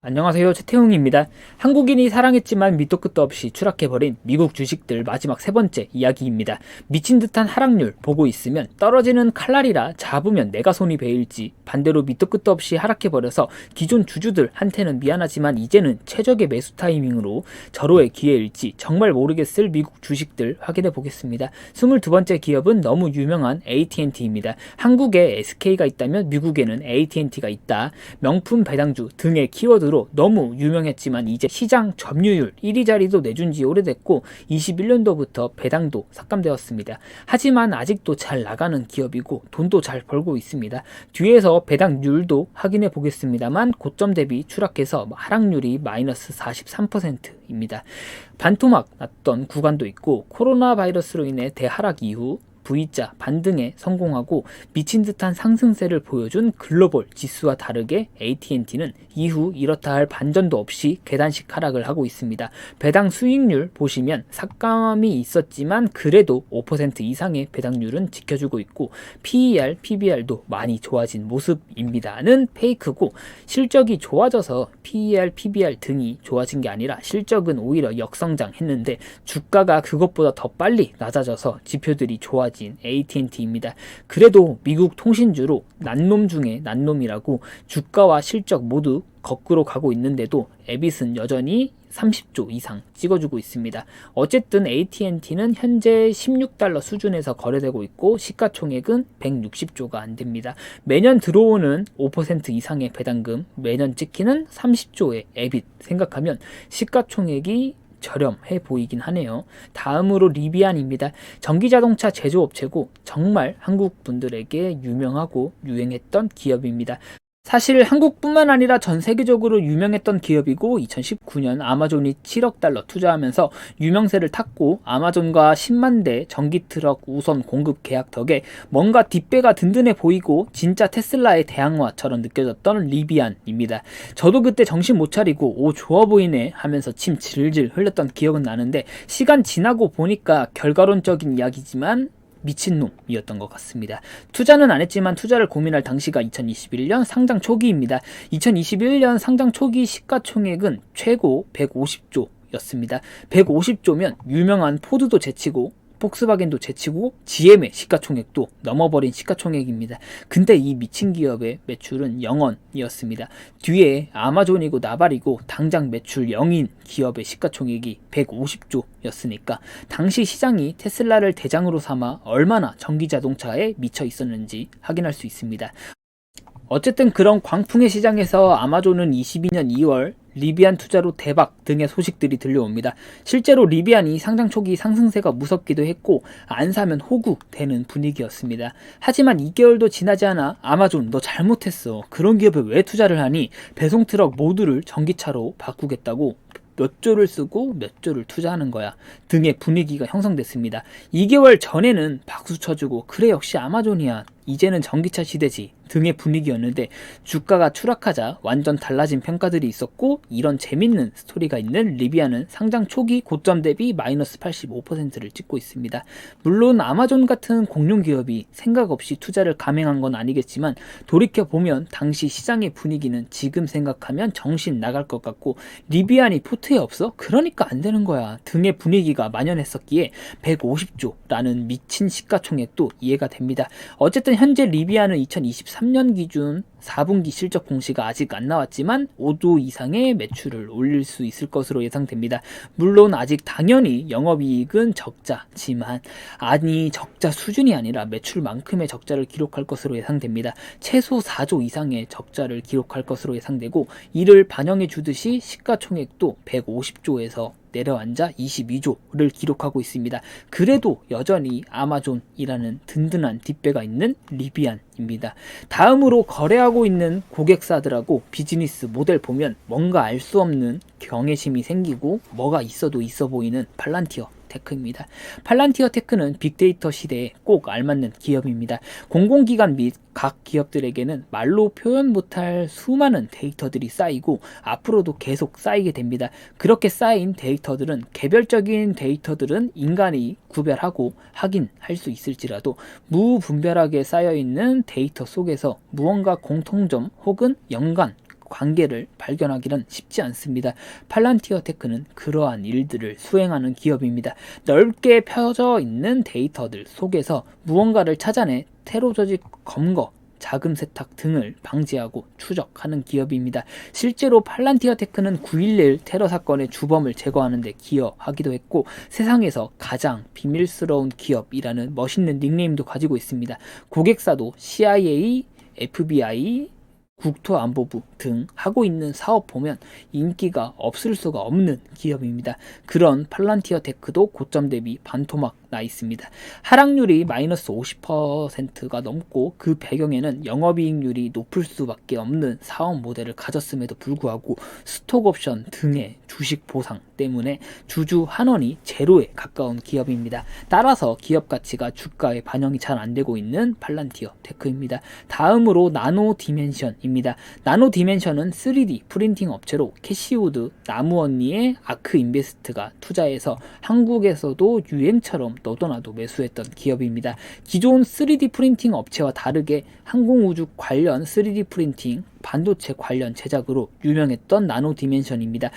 안녕하세요. 최태웅입니다. 한국인이 사랑했지만 밑도 끝도 없이 추락해버린 미국 주식들 마지막 세 번째 이야기입니다. 미친 듯한 하락률 보고 있으면 떨어지는 칼날이라 잡으면 내가 손이 베일지, 반대로 밑도 끝도 없이 하락해버려서 기존 주주들한테는 미안하지만 이제는 최적의 매수 타이밍으로 절호의 기회일지 정말 모르겠을 미국 주식들 확인해 보겠습니다. 22번째 기업은 너무 유명한 AT&T입니다. 한국에 SK가 있다면 미국에는 AT&T가 있다. 명품 배당주 등의 키워드로 너무 유명했지만 이제 시장 점유율 1위 자리도 내준 지 오래됐고 21년도부터 배당도 삭감되었습니다. 하지만 아직도 잘 나가는 기업이고 돈도 잘 벌고 있습니다. 뒤에서 배당률도 확인해 보겠습니다만 고점 대비 추락해서 하락률이 마이너스 43%입니다. 반토막 났던 구간도 있고 코로나 바이러스로 인해 대하락 이후 V자 반등에 성공하고 미친 듯한 상승세를 보여준 글로벌 지수와 다르게 AT&T는 이후 이렇다 할 반전도 없이 계단식 하락을 하고 있습니다. 배당 수익률 보시면 삭감이 있었지만 그래도 5% 이상의 배당률은 지켜주고 있고 PER, PBR도 많이 좋아진 모습입니다는 페이크고 실적이 좋아져서 PER, PBR 등이 좋아진 게 아니라 실적은 오히려 역성장했는데 주가가 그것보다 더 빨리 낮아져서 지표들이 좋아진 AT&T입니다. 그래도 미국 통신주로 난놈 중에 난놈이라고 주가와 실적 모두 거꾸로 가고 있는데도 에빗은 여전히 30조 이상 찍어주고 있습니다. 어쨌든 AT&T는 현재 16달러 수준에서 거래되고 있고 시가총액은 160조가 안됩니다. 매년 들어오는 5% 이상의 배당금, 매년 찍히는 30조의 에빗 생각하면 시가총액이 저렴해 보이긴 하네요. 다음으로 리비안입니다. 전기자동차 제조업체고 정말 한국 분들에게 유명하고 유행했던 기업입니다. 사실 한국뿐만 아니라 전 세계적으로 유명했던 기업이고 2019년 아마존이 7억 달러 투자하면서 유명세를 탔고 아마존과 10만 대 전기트럭 우선 공급 계약 덕에 뭔가 뒷배가 든든해 보이고 진짜 테슬라의 대항마처럼 느껴졌던 리비안입니다. 저도 그때 정신 못 차리고 오 좋아 보이네 하면서 침 질질 흘렸던 기억은 나는데 시간 지나고 보니까 결과론적인 이야기지만 미친놈이었던 것 같습니다. 투자는 안 했지만 투자를 고민할 당시가 2021년 상장 초기입니다. 2021년 상장 초기 시가총액은 최고 150조였습니다. 150조면 유명한 포드도 제치고 폭스바겐도 제치고 GM의 시가총액도 넘어버린 시가총액입니다. 근데 이 미친 기업의 매출은 0원이었습니다. 뒤에 아마존이고 나발이고 당장 매출 0인 기업의 시가총액이 150조였으니까 당시 시장이 테슬라를 대장으로 삼아 얼마나 전기자동차에 미쳐 있었는지 확인할 수 있습니다. 어쨌든 그런 광풍의 시장에서 아마존은 22년 2월 리비안 투자로 대박 등의 소식들이 들려옵니다. 실제로 리비안이 상장 초기 상승세가 무섭기도 했고 안 사면 호구되는 분위기였습니다. 하지만 2개월도 지나지 않아 아마존 너 잘못했어. 그런 기업에 왜 투자를 하니? 배송트럭 모두를 전기차로 바꾸겠다고 몇 조를 쓰고 몇 조를 투자하는 거야 등의 분위기가 형성됐습니다. 2개월 전에는 박수 쳐주고 그래 역시 아마존이야 이제는 전기차 시대지 등의 분위기였는데 주가가 추락하자 완전 달라진 평가들이 있었고 이런 재밌는 스토리가 있는 리비안은 상장 초기 고점 대비 마이너스 85%를 찍고 있습니다. 물론 아마존 같은 공룡 기업이 생각 없이 투자를 감행한 건 아니겠지만 돌이켜보면 당시 시장의 분위기는 지금 생각하면 정신 나갈 것 같고 리비안이 포트에 없어? 그러니까 안 되는 거야 등의 분위기가 만연했었기에 150조라는 미친 시가총액도 이해가 됩니다. 어쨌든 현재 리비안은 2023년 기준 4분기 실적 공시가 아직 안 나왔지만 5조 이상의 매출을 올릴 수 있을 것으로 예상됩니다. 물론 아직 당연히 영업이익은 적자지만 아니 적자 수준이 아니라 매출만큼의 적자를 기록할 것으로 예상됩니다. 최소 4조 이상의 적자를 기록할 것으로 예상되고 이를 반영해 주듯이 시가총액도 150조에서 내려앉아 22조를 기록하고 있습니다. 그래도 여전히 아마존이라는 든든한 뒷배가 있는 리비안입니다. 다음으로 거래하고 있는 고객사들하고 비즈니스 모델 보면 뭔가 알 수 없는 경외심이 생기고 뭐가 있어도 있어 보이는 팔란티어 테크입니다. 팔란티어 테크는 빅데이터 시대에 꼭 알맞는 기업입니다. 공공기관 및 각 기업들에게는 말로 표현 못할 수많은 데이터들이 쌓이고 앞으로도 계속 쌓이게 됩니다. 그렇게 쌓인 데이터들은 개별적인 데이터들은 인간이 구별하고 확인할 수 있을지라도 무분별하게 쌓여있는 데이터 속에서 무언가 공통점 혹은 연관 관계를 발견하기는 쉽지 않습니다. 팔란티어 테크는 그러한 일들을 수행하는 기업입니다. 넓게 펴져 있는 데이터들 속에서 무언가를 찾아내 테러 조직 검거, 자금 세탁 등을 방지하고 추적하는 기업입니다. 실제로 팔란티어 테크는 9.11 테러 사건의 주범을 제거하는 데 기여하기도 했고 세상에서 가장 비밀스러운 기업이라는 멋있는 닉네임도 가지고 있습니다. 고객사도 CIA, FBI, 국토안보부 등 하고 있는 사업 보면 인기가 없을 수가 없는 기업입니다. 그런 팔란티어 테크도 고점 대비 반토막 나 있습니다. 하락률이 마이너스 50%가 넘고 그 배경에는 영업이익률이 높을 수밖에 없는 사업 모델을 가졌음에도 불구하고 스톡옵션 등의 주식 보상 때문에 주주 환원이 제로에 가까운 기업입니다. 따라서 기업 가치가 주가에 반영이 잘 안되고 있는 팔란티어 테크입니다. 다음으로 나노 디멘션입니다. 나노 디멘션은 3D 프린팅 업체로 캐시우드, 나무언니의 아크 인베스트가 투자해서 한국에서도 유행처럼 너도나도 매수했던 기업입니다. 기존 3D 프린팅 업체와 다르게 항공우주 관련 3D 프린팅, 반도체 관련 제작으로 유명했던 나노 디멘션입니다.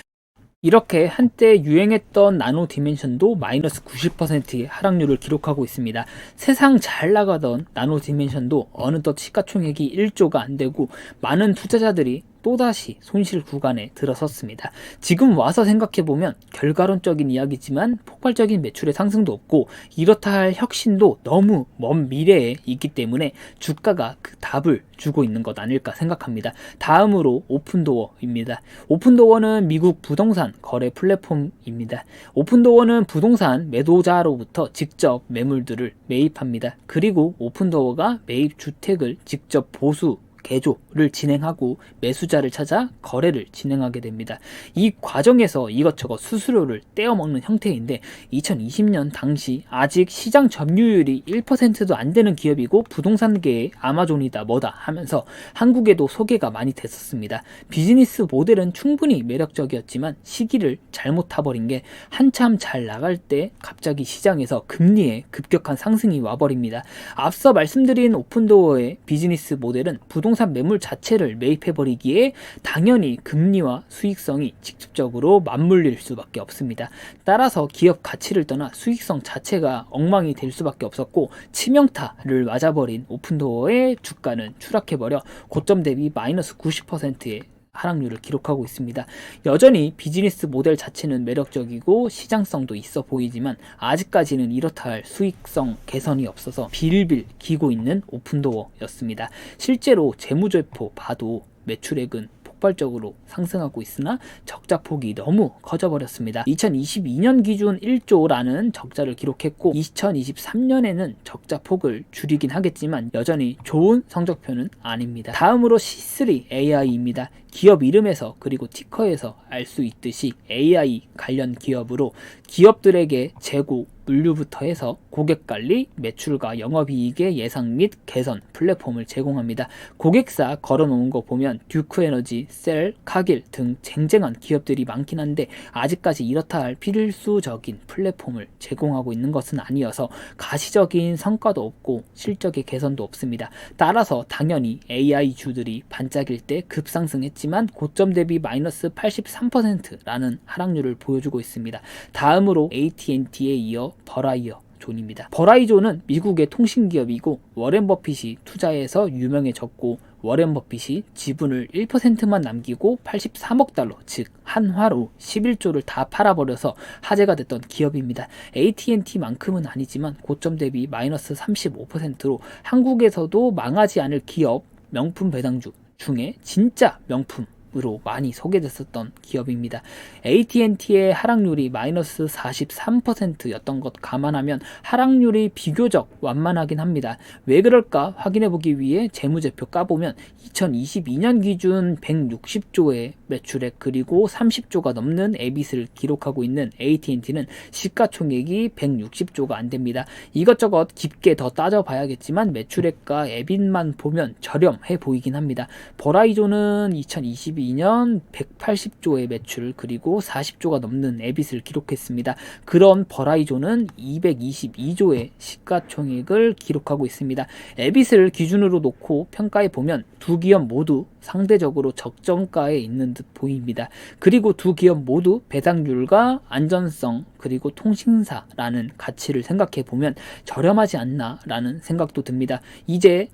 이렇게 한때 유행했던 나노 디멘션도 마이너스 90%의 하락률을 기록하고 있습니다. 세상 잘 나가던 나노 디멘션도 어느덧 시가총액이 1조가 안되고 많은 투자자들이 또다시 손실 구간에 들어섰습니다. 지금 와서 생각해보면 결과론적인 이야기지만 폭발적인 매출의 상승도 없고 이렇다 할 혁신도 너무 먼 미래에 있기 때문에 주가가 그 답을 주고 있는 것 아닐까 생각합니다. 다음으로 오픈도어입니다. 오픈도어는 미국 부동산 거래 플랫폼입니다. 오픈도어는 부동산 매도자로부터 직접 매물들을 매입합니다. 그리고 오픈도어가 매입 주택을 직접 보수 개조를 진행하고 매수자를 찾아 거래를 진행하게 됩니다. 이 과정에서 이것저것 수수료를 떼어먹는 형태인데 2020년 당시 아직 시장 점유율이 1%도 안 되는 기업이고 부동산계의 아마존이다 뭐다 하면서 한국에도 소개가 많이 됐었습니다. 비즈니스 모델은 충분히 매력적이었지만 시기를 잘못 타버린 게 한참 잘 나갈 때 갑자기 시장에서 금리의 급격한 상승이 와버립니다. 앞서 말씀드린 오픈도어의 비즈니스 모델은 부동산 매물 자체를 매입해버리기에 당연히 금리와 수익성이 직접적으로 맞물릴 수밖에 없습니다. 따라서 기업 가치를 떠나 수익성 자체가 엉망이 될 수밖에 없었고 치명타를 맞아버린 오픈도어의 주가는 추락해버려 고점 대비 마이너스 90%의 하락률을 기록하고 있습니다. 여전히 비즈니스 모델 자체는 매력적이고 시장성도 있어 보이지만 아직까지는 이렇다 할 수익성 개선이 없어서 빌빌 기고 있는 오픈도어였습니다. 실제로 재무제표 봐도 매출액은 폭발적으로 상승하고 있으나 적자 폭이 너무 커져버렸습니다. 2022년 기준 1조라는 적자를 기록했고 2023년에는 적자 폭을 줄이긴 하겠지만 여전히 좋은 성적표는 아닙니다. 다음으로 C3 AI입니다. 기업 이름에서 그리고 티커에서 알 수 있듯이 AI 관련 기업으로 기업들에게 재고, 물류부터 해서 고객관리, 매출과 영업이익의 예상 및 개선 플랫폼을 제공합니다. 고객사 걸어놓은 거 보면 듀크에너지, 셀, 카길 등 쟁쟁한 기업들이 많긴 한데 아직까지 이렇다 할 필수적인 플랫폼을 제공하고 있는 것은 아니어서 가시적인 성과도 없고 실적의 개선도 없습니다. 따라서 당연히 AI주들이 반짝일 때 급상승했지만 고점 대비 마이너스 83%라는 하락률을 보여주고 있습니다. 다음으로 AT&T에 이어 버라이어 존입니다. 버라이존은 미국의 통신기업이고 워렌 버핏이 투자해서 유명해졌고 워렌 버핏이 지분을 1%만 남기고 83억 달러, 즉 한화로 11조를 다 팔아버려서 화제가 됐던 기업입니다. AT&T만큼은 아니지만 고점 대비 마이너스 35%로 한국에서도 망하지 않을 기업 명품 배당주 중에 진짜 명품으로 많이 소개됐었던 기업입니다. AT&T의 하락률이 마이너스 43%였던 것 감안하면 하락률이 비교적 완만하긴 합니다. 왜 그럴까 확인해보기 위해 재무제표 까보면 2022년 기준 160조의 매출액 그리고 30조가 넘는 에빗을 기록하고 있는 AT&T는 시가총액이 160조가 안됩니다. 이것저것 깊게 더 따져봐야겠지만 매출액과 에빗만 보면 저렴해 보이긴 합니다. 버라이존은 2022 2022년 180조의 매출 그리고 40조가 넘는 EBIT을 기록했습니다. 그런 버라이존은 222조의 시가총액을 기록하고 있습니다. EBIT을 기준으로 놓고 평가해 보면 두 기업 모두 상대적으로 적정가에 있는 듯 보입니다. 그리고 두 기업 모두 배당률과 안전성 그리고 통신사라는 가치를 생각해 보면 저렴하지 않나 라는 생각도 듭니다. 이제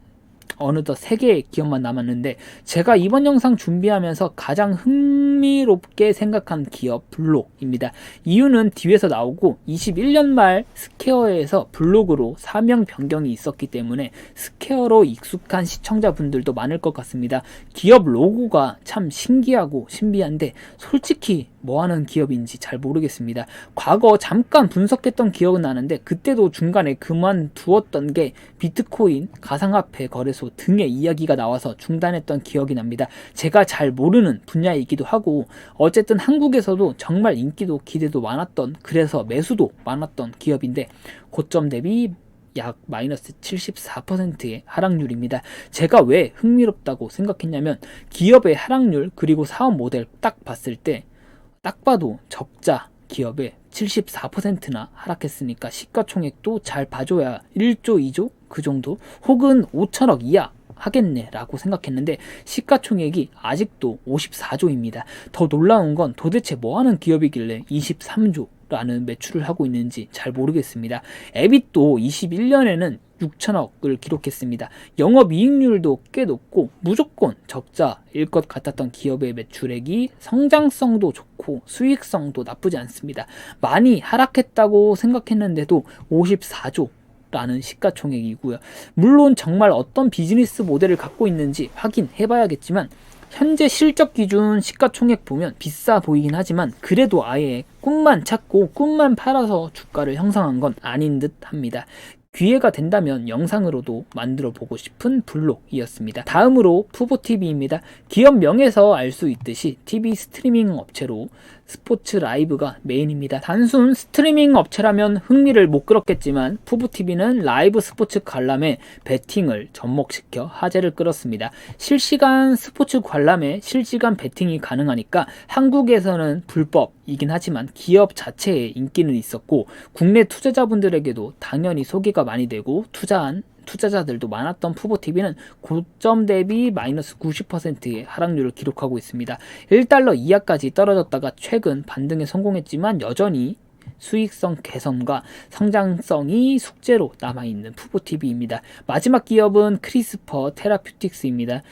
어느덧 3개의 기업만 남았는데 제가 이번 영상 준비하면서 가장 흥미롭게 생각한 기업 블록입니다. 이유는 뒤에서 나오고 21년 말 스퀘어에서 블록으로 사명 변경이 있었기 때문에 스퀘어로 익숙한 시청자분들도 많을 것 같습니다. 기업 로고가 참 신기하고 신비한데 솔직히 뭐하는 기업인지 잘 모르겠습니다. 과거 잠깐 분석했던 기억은 나는데 그때도 중간에 그만두었던 게 비트코인, 가상화폐 거래소 등의 이야기가 나와서 중단했던 기억이 납니다. 제가 잘 모르는 분야이기도 하고 어쨌든 한국에서도 정말 인기도 기대도 많았던 그래서 매수도 많았던 기업인데 고점 대비 약 마이너스 74%의 하락률입니다. 제가 왜 흥미롭다고 생각했냐면 기업의 하락률 그리고 사업 모델 딱 봤을 때 딱 봐도 적자 기업의 74%나 하락했으니까 시가총액도 잘 봐줘야 1조, 2조 그 정도 혹은 5천억 이하 하겠네 라고 생각했는데 시가총액이 아직도 54조입니다. 더 놀라운 건 도대체 뭐하는 기업이길래 23조 라는 매출을 하고 있는지 잘 모르겠습니다. 에빗도 21년에는 6천억을 기록했습니다. 영업이익률도 꽤 높고 무조건 적자일 것 같았던 기업의 매출액이 성장성도 좋고 수익성도 나쁘지 않습니다. 많이 하락했다고 생각했는데도 54조 라는 시가총액이고요. 물론 정말 어떤 비즈니스 모델을 갖고 있는지 확인해 봐야겠지만 현재 실적 기준 시가총액 보면 비싸 보이긴 하지만 그래도 아예 꿈만 찾고 꿈만 팔아서 주가를 형성한 건 아닌 듯 합니다. 기회가 된다면 영상으로도 만들어 보고 싶은 블록이었습니다. 다음으로 푸보TV입니다. 기업 명에서 알 수 있듯이 TV 스트리밍 업체로 스포츠 라이브가 메인입니다. 단순 스트리밍 업체라면 흥미를 못 끌었겠지만 푸보TV는 라이브 스포츠 관람에 베팅을 접목시켜 화제를 끌었습니다. 실시간 스포츠 관람에 실시간 베팅이 가능하니까 한국에서는 불법이긴 하지만 기업 자체에 인기는 있었고 국내 투자자분들에게도 당연히 소개가 많이 되고 투자한 투자자들도 많았던 푸보TV는 고점 대비 마이너스 90%의 하락률을 기록하고 있습니다. 1달러 이하까지 떨어졌다가 최근 반등에 성공했지만 여전히 수익성 개선과 성장성이 숙제로 남아있는 푸보TV입니다. 마지막 기업은 크리스퍼 테라퓨틱스입니다.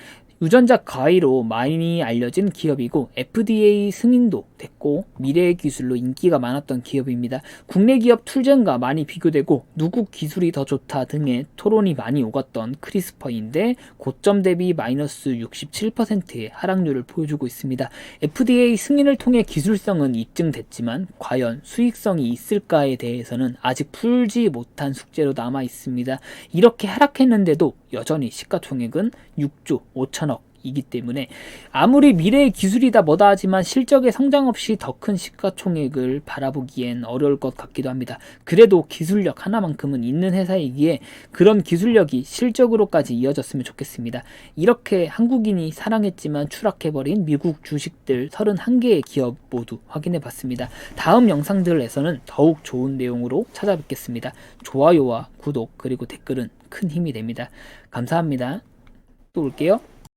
유전자 가위로 많이 알려진 기업이고 FDA 승인도 됐고 미래의 기술로 인기가 많았던 기업입니다. 국내 기업 툴젠과 많이 비교되고 누구 기술이 더 좋다 등의 토론이 많이 오갔던 크리스퍼인데 고점 대비 마이너스 67%의 하락률을 보여주고 있습니다. FDA 승인을 통해 기술성은 입증됐지만 과연 수익성이 있을까에 대해서는 아직 풀지 못한 숙제로 남아 있습니다. 이렇게 하락했는데도 여전히 시가총액은 6조 5천억 이기 때문에 아무리 미래의 기술이다 뭐다 하지만 실적의 성장 없이 더 큰 시가총액을 바라보기엔 어려울 것 같기도 합니다. 그래도 기술력 하나만큼은 있는 회사이기에 그런 기술력이 실적으로까지 이어졌으면 좋겠습니다. 이렇게 한국인이 사랑했지만 추락해버린 미국 주식들 31개의 기업 모두 확인해봤습니다. 다음 영상들에서는 더욱 좋은 내용으로 찾아뵙겠습니다. 좋아요와 구독 그리고 댓글은 큰 힘이 됩니다. 감사합니다. 또 올게요.